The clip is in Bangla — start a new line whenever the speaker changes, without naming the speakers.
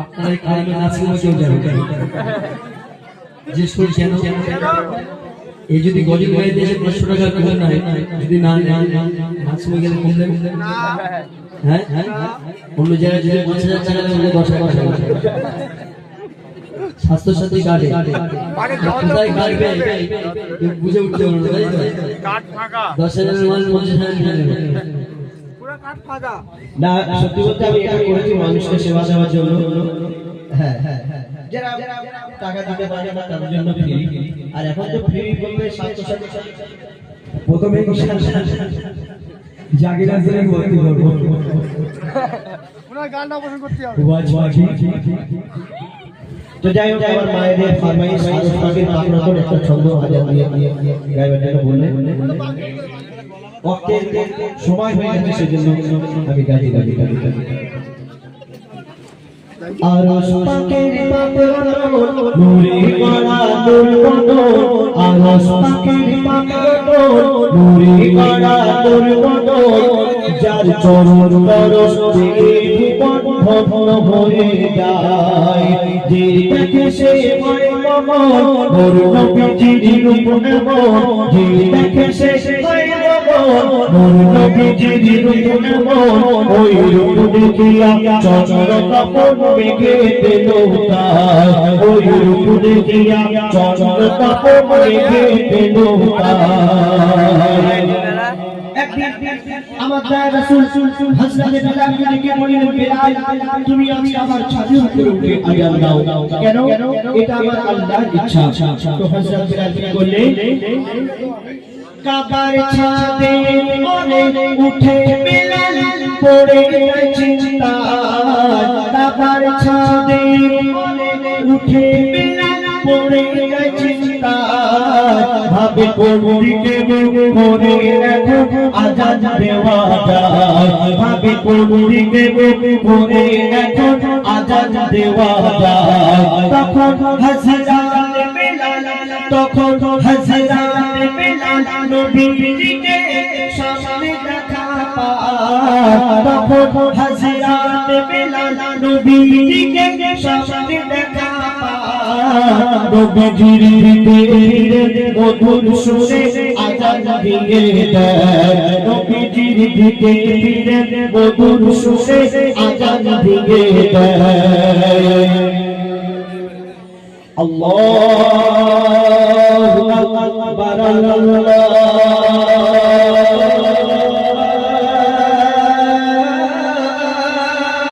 আপনারা খাইলো নাচিও কেউ যাবে যে স্কুল কেন এই যদি গরিব গায়ে দেশে 500 টাকা কম নাই যদি না নাচিও গেলে কম দেবে হ্যাঁ অন্য জায়গায় যদি 5000 টাকা দেবে 10,000 টাকা স্বাস্থ্য সাথী কাটে কোথায় কাটবে বুঝে উঠতে পারবে তাই তো কাট ফাঁকা 10,000 মাল 50,000 টাকা পুরো কাট ফাঁকা না সত্যি বলতে আমি এটা করেছি মানুষকে সেবা দেওয়ার জন্য হ্যাঁ যারা টাকা দিতে পারে না তাদের জন্য ফ্রি আর এখন তো ফ্রি বলতে স্বাস্থ্য সাথী প্রথমে জাগিরা জেনে বলতে বলবো ওনার গানটা পছন্দ করতে হবে তো যাই হোক আমার মায়েদের ফরমাইশ আলোচনাকে আপনাদের একটা ছন্দ হাজার দিয়ে গাইবার জন্য বললেন ওয়াক্তের সময় হয়ে গেছে সেজন্য আমি গাইতে আরশ পাকের পাগল নূরে গড়া দুর্গন্ধ আরশ পাকের পাগল নূরে গড়া দুর্গন্ধ যার চরণ পরশে ভুবন ধন্য হয়ে যায় যে দেখে সে হয় মমন নূর নবীজির রূপ নেমন যে দেখে সে হয় মমন নূর নবীজির রূপ নেমন ওই রূপ দেখিয়া চঞ্চল তপন মেঘে দিল তাই ওই রূপ দেখিয়া চঞ্চল তপন মেঘে দিল তাই আমার দয়ার রাসূল হযরত বিলালকে ডেকে বললেন বিলাল তুমি আমি আমার ছাদের উপরে উঠে আযান দাও কেন এটা আমার আল্লাহর ইচ্ছা তো হযরত বিলাল কি বললেন কাবার ছাদে মনে উঠে বিলাল পড়ে চিন্তা কাবার ছাদে মনে উঠে বিলাল পড়ে চিন্তা ভাবে কোন দিকে করে রাখো আযান দেওয়া যায় ভাবে কোন দিকে করে রাখো আযান দেওয়া যায় তখন হযরত বিলাল নবীজিকে সামনে দেখা পায় তখন হযরত বিলাল নবীজিকে সামনে দেখা নবীজির দিকে মধুর সুরে আযান দিয়ে দেয় নবীজির দিকে মধুর সুরে আযান দিয়ে দেয় আল্লাহ